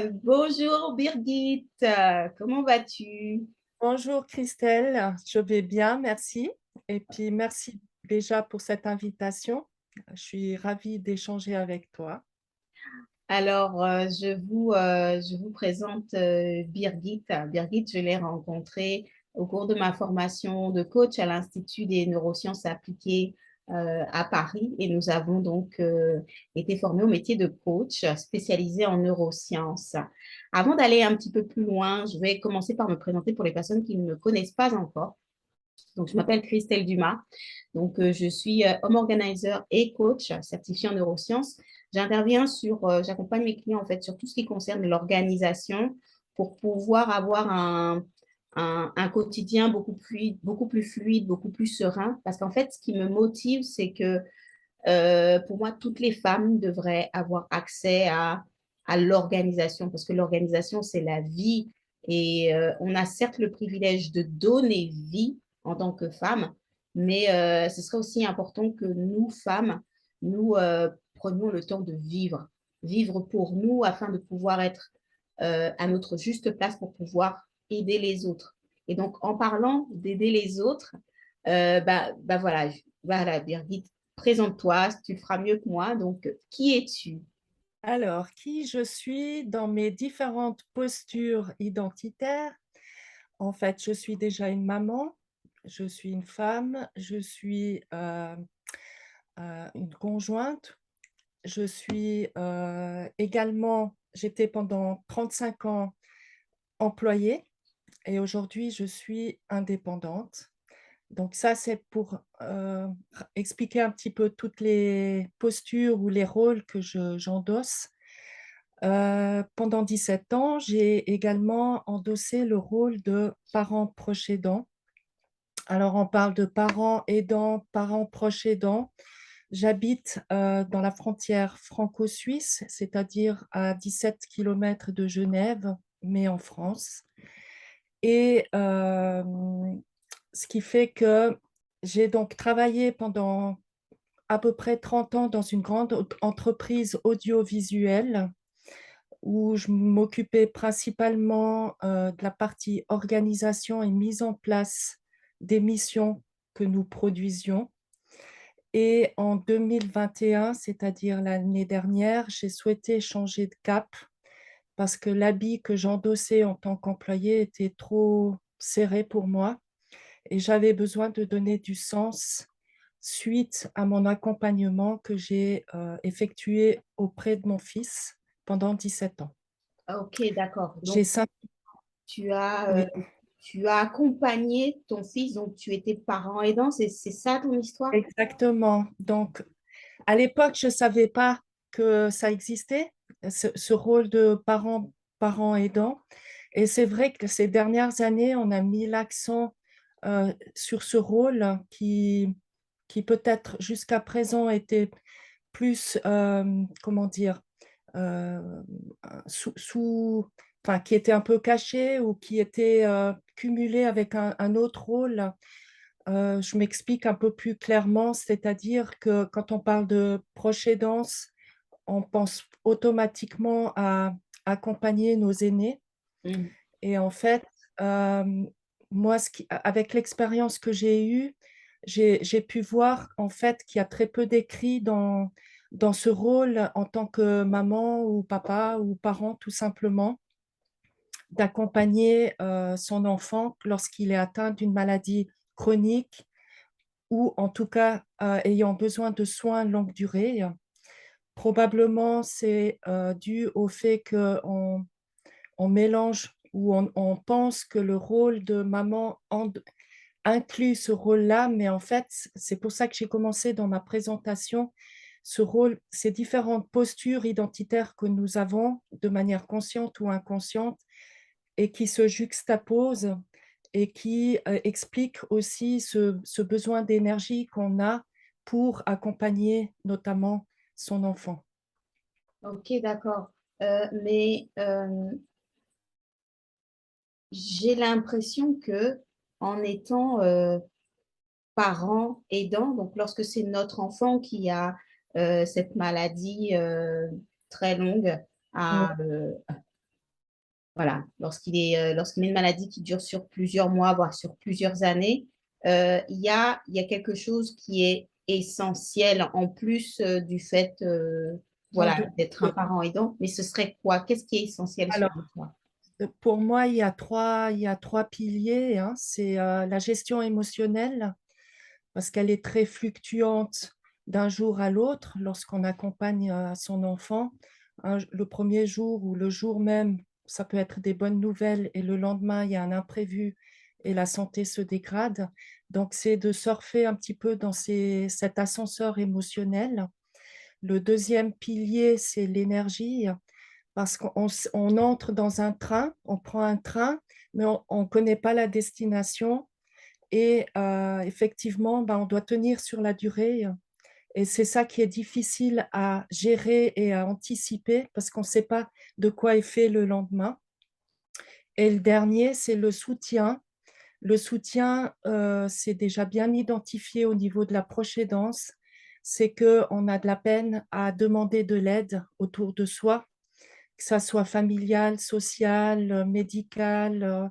Bonjour Birgit, comment vas-tu? Bonjour Christelle, je vais bien, merci. Et puis merci déjà pour cette invitation. Je suis ravie d'échanger avec toi. Alors, je vous présente Birgit. Birgit, je l'ai rencontrée au cours de ma formation de coach à l'Institut des neurosciences appliquées à Paris et nous avons donc été formés au métier de coach spécialisé en neurosciences. Avant d'aller un petit peu plus loin, je vais commencer par me présenter pour les personnes qui ne me connaissent pas encore. Donc, je m'appelle Christelle Dumas. Donc, je suis home organizer et coach certifié en neurosciences. J'accompagne mes clients en fait sur tout ce qui concerne l'organisation pour pouvoir avoir un quotidien beaucoup plus fluide, beaucoup plus serein. Parce qu'en fait, ce qui me motive, c'est que pour moi, toutes les femmes devraient avoir accès à l'organisation parce que l'organisation, c'est la vie. Et on a certes le privilège de donner vie en tant que femme, mais ce serait aussi important que nous, femmes, nous prenions le temps de vivre. Vivre pour nous afin de pouvoir être à notre juste place pour pouvoir aider les autres. Et donc, en parlant d'aider les autres, voilà, Birgit, présente-toi, tu le feras mieux que moi. Donc, qui es-tu? Alors, qui je suis dans mes différentes postures identitaires? En fait, je suis déjà une maman, je suis une femme, je suis une conjointe, je suis également, j'étais pendant 35 ans employée et aujourd'hui je suis indépendante. Donc ça, c'est pour, expliquer un petit peu toutes les postures ou les rôles que j'endosse. Pendant 17 ans, j'ai également endossé le rôle de parent proche aidant. Alors on parle de parents aidants, parents proches aidants. J'habite, dans la frontière franco-suisse, c'est-à-dire à 17 kilomètres de Genève, mais en France. Et ce qui fait que j'ai donc travaillé pendant à peu près 30 ans dans une grande entreprise audiovisuelle où je m'occupais principalement de la partie organisation et mise en place des missions que nous produisions. Et en 2021, c'est-à-dire l'année dernière, j'ai souhaité changer de cap parce que l'habit que j'endossais en tant qu'employée était trop serré pour moi et j'avais besoin de donner du sens suite à mon accompagnement que j'ai effectué auprès de mon fils pendant 17 ans. Ah, ok, d'accord. J'ai Donc, cinq... tu as, Oui, tu as accompagné ton fils, donc tu étais parent aidant, c'est ça ton histoire? exactement. Donc, à l'époque, je ne savais pas que ça existait, ce rôle de parent aidant. Et c'est vrai que ces dernières années, on a mis l'accent sur ce rôle qui peut-être jusqu'à présent était plus, comment dire, euh, enfin, qui était un peu caché ou qui était cumulé avec un autre rôle. Je m'explique un peu plus clairement, c'est-à-dire que quand on parle de proche aidance, on pense automatiquement à accompagner nos aînés. Mhm. Et en fait, moi, avec l'expérience que j'ai eue, j'ai pu voir en fait qu'il y a très peu d'écrits dans ce rôle en tant que maman ou papa ou parent, tout simplement, d'accompagner son enfant lorsqu'il est atteint d'une maladie chronique ou en tout cas ayant besoin de soins longue durée. Probablement, c'est dû au fait qu'on mélange ou on pense que le rôle de maman inclut ce rôle-là, mais en fait, c'est pour ça que j'ai commencé dans ma présentation, ce rôle, ces différentes postures identitaires que nous avons de manière consciente ou inconsciente et qui se juxtaposent et qui expliquent aussi ce besoin d'énergie qu'on a pour accompagner notamment son enfant. Ok, d'accord. Mais j'ai l'impression que en étant parent aidant, donc lorsque c'est notre enfant qui a cette maladie très longue Oui, à, euh, Voilà, lorsqu'il a une maladie qui dure sur plusieurs mois, voire sur plusieurs années, il y a quelque chose qui est essentiel en plus du fait J'en voilà, doute d'être un peu. parent aidant. Mais ce serait quoi? Qu'est-ce qui est essentiel selon Alors, toi? pour moi, il y a trois piliers, hein. C'est la gestion émotionnelle, parce qu'elle est très fluctuante d'un jour à l'autre lorsqu'on accompagne son enfant. Le premier jour ou le jour même, ça peut être des bonnes nouvelles et le lendemain, il y a un imprévu et la santé se dégrade. Donc, c'est de surfer un petit peu dans cet ascenseur émotionnel. Le deuxième pilier, c'est l'énergie, parce qu'on entre dans un train, on prend un train, mais on ne connaît pas la destination et effectivement, ben, on doit tenir sur la durée et c'est ça qui est difficile à gérer et à anticiper parce qu'on ne sait pas de quoi est fait le lendemain. Et le dernier, c'est le soutien. Le soutien, c'est déjà bien identifié au niveau de la proche aidance. C'est qu'on a de la peine à demander de l'aide autour de soi, que ça soit familial, social, médical,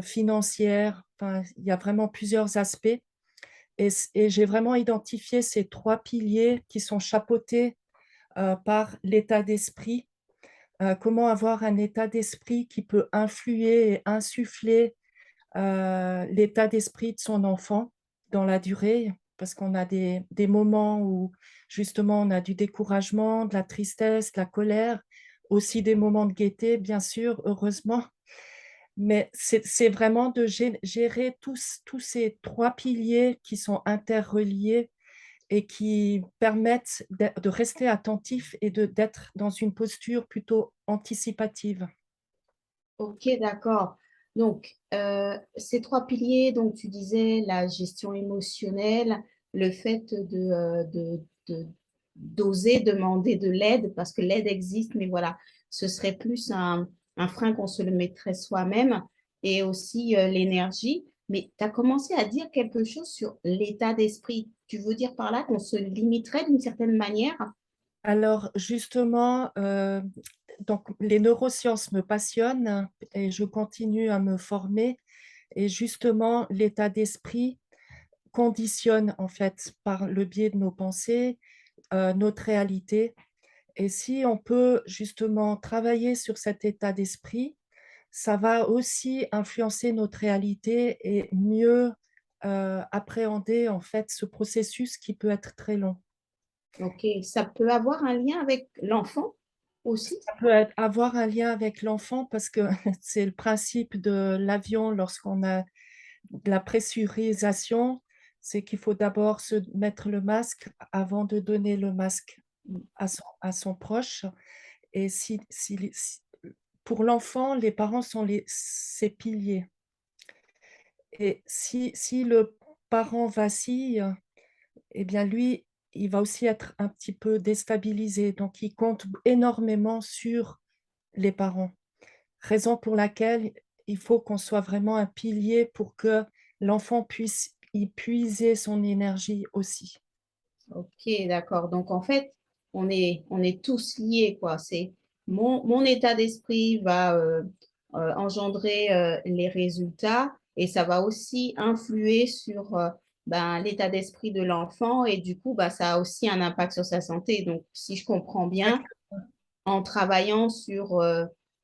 financière. Enfin, il y a vraiment plusieurs aspects. Et j'ai vraiment identifié ces trois piliers qui sont chapeautés par l'état d'esprit. Comment avoir un état d'esprit qui peut influer et insuffler l'état d'esprit de son enfant dans la durée, parce qu'on a des moments où justement on a du découragement, de la tristesse, de la colère, aussi des moments de gaieté, bien sûr, heureusement. Mais c'est vraiment de gérer tous ces trois piliers qui sont interreliés et qui permettent de rester attentif et d'être dans une posture plutôt anticipative. Ok, d'accord. Donc, ces trois piliers, donc tu disais la gestion émotionnelle, le fait d'oser demander de l'aide, parce que l'aide existe, mais voilà, ce serait plus un frein qu'on se le mettrait soi-même, et aussi l'énergie. Mais tu as commencé à dire quelque chose sur l'état d'esprit. Tu veux dire par là qu'on se limiterait d'une certaine manière? Alors justement, donc les neurosciences me passionnent et je continue à me former et justement l'état d'esprit conditionne en fait par le biais de nos pensées, notre réalité. Et si on peut justement travailler sur cet état d'esprit, ça va aussi influencer notre réalité et mieux, appréhender en fait ce processus qui peut être très long. Ok, ça peut avoir un lien avec l'enfant aussi? Ça peut avoir un lien avec l'enfant parce que c'est le principe de l'avion lorsqu'on a de la pressurisation, c'est qu'il faut d'abord se mettre le masque avant de donner le masque à son proche. Et pour l'enfant, les parents sont ses piliers. Et si le parent vacille, eh bien lui, il va aussi être un petit peu déstabilisé. Donc il compte énormément sur les parents. Raison pour laquelle il faut qu'on soit vraiment un pilier pour que l'enfant puisse y puiser son énergie aussi. Ok, d'accord. Donc, en fait, on est tous liés, quoi. C'est mon état d'esprit va engendrer les résultats et ça va aussi influer sur ben, l'état d'esprit de l'enfant et du coup, bah, ça a aussi un impact sur sa santé. Donc, si je comprends bien, en travaillant sur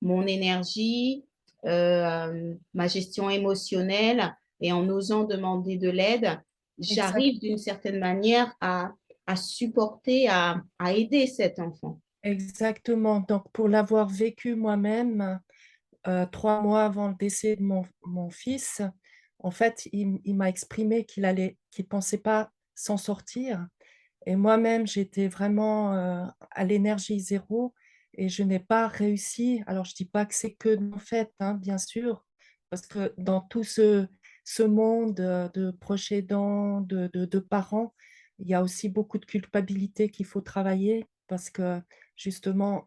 mon énergie, ma gestion émotionnelle et en osant demander de l'aide, Exact j'arrive d'une certaine manière à supporter, à aider cet enfant. exactement. Donc pour l'avoir vécu moi-même, 3 mois avant le décès de mon fils, en fait, il m'a exprimé qu'il pensait pas s'en sortir et moi-même, j'étais vraiment, à l'énergie zéro et je n'ai pas réussi. Alors je dis pas que c'est que de mon fait, hein, bien sûr, parce que dans tout ce monde, de proches aidants, de parents, il y a aussi beaucoup de culpabilité qu'il faut travailler parce que justement,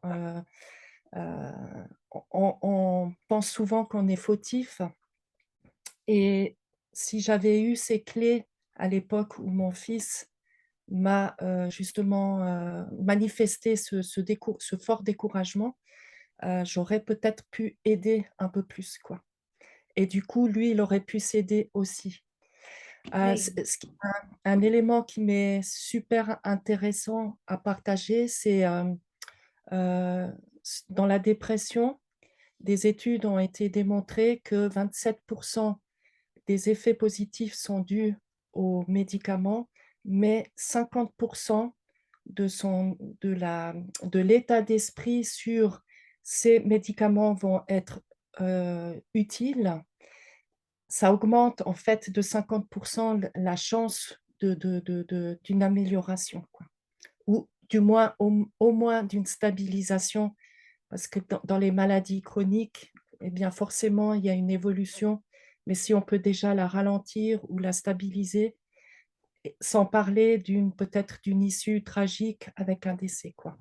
on pense souvent qu'on est fautif et si j'avais eu ces clés à l'époque où mon fils m'a, justement, manifesté ce fort découragement, j'aurais peut-être pu aider un peu plus, quoi. Et du coup, lui, il aurait pu s'aider aussi. Oui, C ce qui un élément qui m'est super intéressant à partager, c'est, dans la dépression, des études ont été démontrées que 27 des effets positifs sont dus aux médicaments, mais 50 de son de l'état d'esprit sur ces médicaments vont être, utiles. Ça augmente en fait de 50 la chance d'une amélioration, quoi, ou du moins au moins d'une stabilisation parce que dans les maladies chroniques, eh bien, forcément, il y a une évolution, mais si on peut déjà la ralentir ou la stabiliser, et sans parler peut-être d'une issue tragique avec un décès, quoi.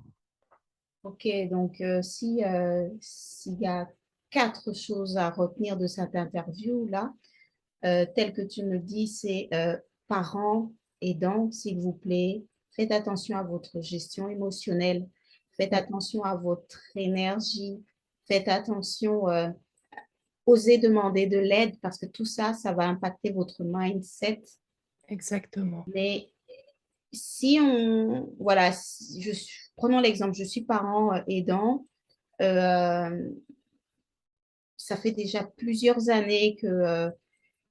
ok. Donc, si, s'il y a quatre choses à retenir de cette interview-là, tel que tu me dis, c'est parents aidants, s'il vous plaît, faites attention à votre gestion émotionnelle, faites Oui, attention à votre énergie, faites attention, osez demander de l'aide parce que tout ça, ça va impacter votre mindset. exactement. Mais si on, voilà, prenons l'exemple, je suis parent aidant, euh, ça fait déjà plusieurs années que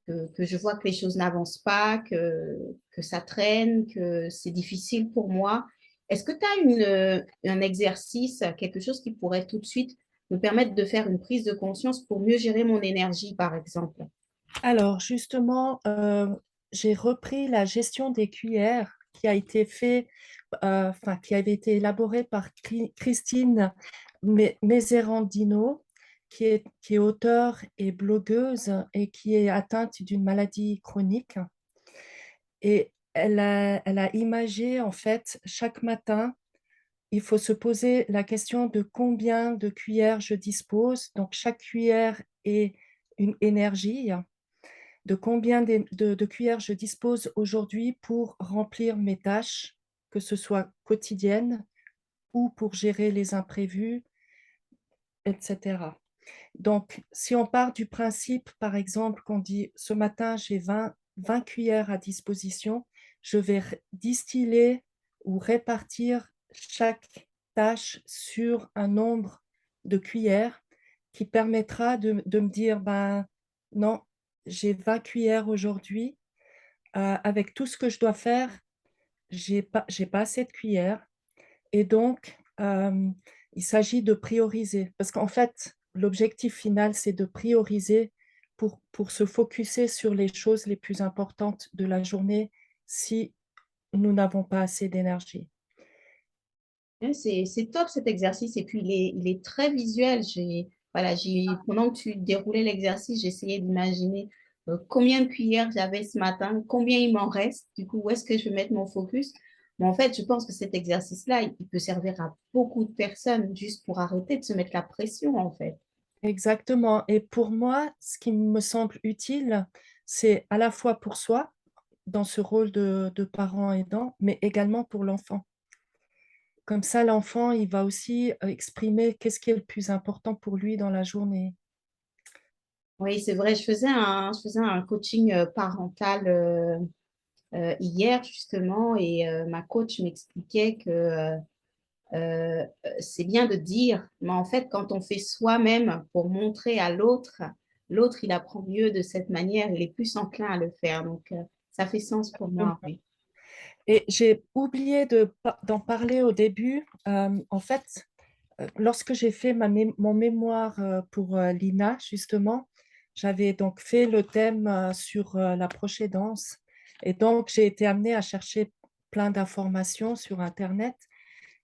je vois que les choses n'avancent pas, que ça traîne, que c'est difficile pour moi. Est-ce que tu as un exercice, quelque chose qui pourrait tout de suite me permettre de faire une prise de conscience pour mieux gérer mon énergie, par exemple? Alors justement, j'ai repris la gestion des cuillères qui a été fait, enfin qui avait été élaborée par Christine Meserandino, qui est auteure et blogueuse et qui est atteinte d'une maladie chronique. Et elle a imagé en fait chaque matin, il faut se poser la question de combien de cuillères je dispose. Donc chaque cuillère est une énergie. De combien de cuillères je dispose aujourd'hui pour remplir mes tâches, que ce soit quotidiennes ou pour gérer les imprévus, et cetera. Donc, si on part du principe, par exemple, qu'on dit: «Ce matin, j'ai 20 cuillères à disposition», je vais distiller ou répartir chaque tâche sur un nombre de cuillères qui permettra de me dire: «Ben, non, j'ai 20 cuillères aujourd'hui, avec tout ce que je dois faire, j'ai pas assez de cuillères». Et donc, il s'agit de prioriser parce qu'en fait, l'objectif final, c'est de prioriser pour se focuser sur les choses les plus importantes de la journée si nous n'avons pas assez d'énergie. Ouais, c'est top cet exercice et puis il est très visuel. Voilà, pendant que tu déroulais l'exercice, j'essayais d'imaginer combien de cuillères j'avais ce matin, combien il m'en reste, du coup, où est-ce que je vais mettre mon focus. Mais en fait, je pense que cet exercice-là, il peut servir à beaucoup de personnes juste pour arrêter de se mettre la pression, en fait. Exactement, et pour moi, ce qui me semble utile, c'est à la fois pour soi, dans ce rôle de parent aidant, mais également pour l'enfant. Comme ça, l'enfant, il va aussi, exprimer qu'est-ce qui est le plus important pour lui dans la journée. Oui, c'est vrai, je faisais un coaching parental hier, justement, et ma coach m'expliquait que c'est bien de dire, mais en fait, quand on fait soi-même pour montrer à l'autre, l'autre, il apprend mieux de cette manière, il est plus enclin à le faire. Donc, ça fait sens pour moi, oui. Et j'ai oublié d'en parler au début. En fait, lorsque j'ai fait mon mémoire pour l'INA, justement, j'avais donc fait le thème sur la proche-aidance. Et donc, j'ai été amenée à chercher plein d'informations sur Internet.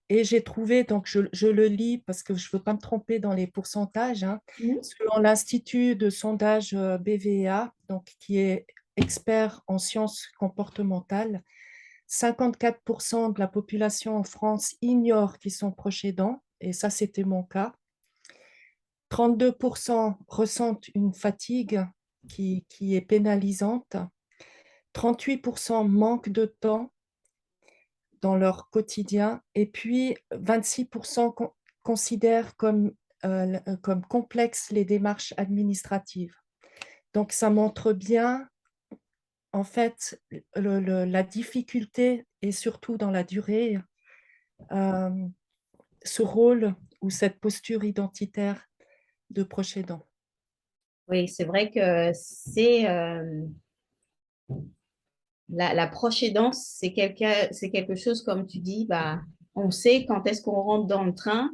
Et j'ai trouvé, donc je le lis parce que je ne veux pas me tromper dans les pourcentages, hein, Mhm. selon l'Institut de sondage BVA, donc, qui est expert en sciences comportementales, 54 de la population en France ignore qu'ils sont proches aidants, et ça, c'était mon cas. 32 ressentent une fatigue qui est pénalisante. 38 manquent de temps dans leur quotidien. Et puis 26 considèrent comme comme complexes les démarches administratives. Donc, ça montre bien, en fait, la difficulté et surtout dans la durée, euh, ce rôle ou cette posture identitaire de proche aidant. Oui, c'est vrai que c'est la proche aidance, c'est quelque chose, comme tu dis, bah, on sait quand est-ce qu'on rentre dans le train,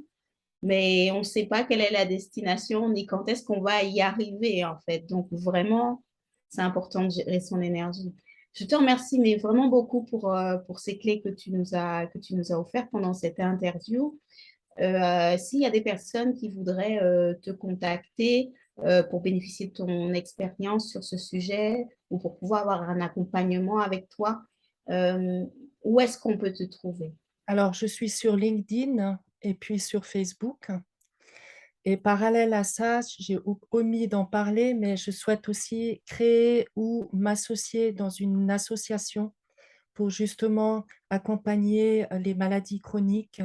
mais on ne sait pas quelle est la destination ni quand est-ce qu'on va y arriver, en fait. Donc, vraiment, c'est important de gérer son énergie. Je te remercie, mais vraiment beaucoup pour ces clés que tu nous as offertes pendant cette interview. S'il y a des personnes qui voudraient te contacter pour bénéficier de ton expérience sur ce sujet ou pour pouvoir avoir un accompagnement avec toi, euh, où est-ce qu'on peut te trouver? Alors, je suis sur LinkedIn et puis sur Facebook. Et parallèle à ça, j'ai omis d'en parler, mais je souhaite aussi créer ou m'associer dans une association pour justement accompagner les maladies chroniques.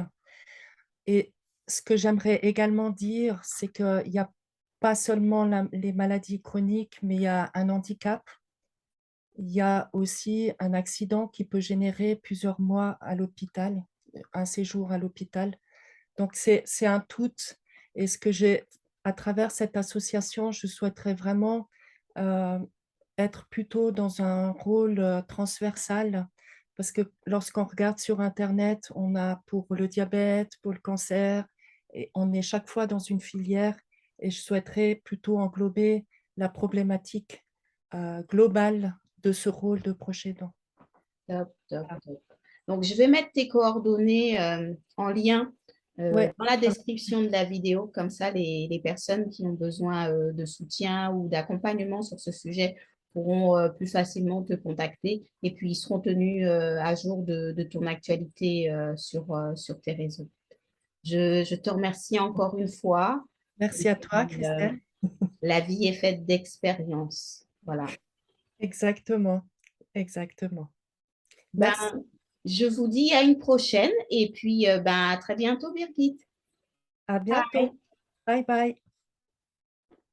Et ce que j'aimerais également dire, c'est qu'il n'y a pas seulement les maladies chroniques, mais il y a un handicap. Il y a aussi un accident qui peut générer plusieurs mois à l'hôpital, un séjour à l'hôpital. Donc, c'est un tout. Et ce que j'ai, à travers cette association, je souhaiterais vraiment euh, être plutôt dans un rôle transversal. Parce que lorsqu'on regarde sur Internet, on a pour le diabète, pour le cancer, et on est chaque fois dans une filière. Et je souhaiterais plutôt englober la problématique globale de ce rôle de proche aidant. Top, top, Voilà. top. Donc, je vais mettre tes coordonnées en lien Ouais, dans la description de la vidéo. Comme ça, les personnes qui ont besoin de soutien ou d'accompagnement sur ce sujet pourront plus facilement te contacter et puis ils seront tenus à jour de ton actualité sur tes réseaux. Je te remercie encore une fois. Et merci à toi, puis, Christelle. la vie est faite d'expériences. Voilà. Exactement, exactement. Ben, Merci. je vous dis à une prochaine et puis ben, à très bientôt, Birgit. À bientôt. Bye. Bye bye.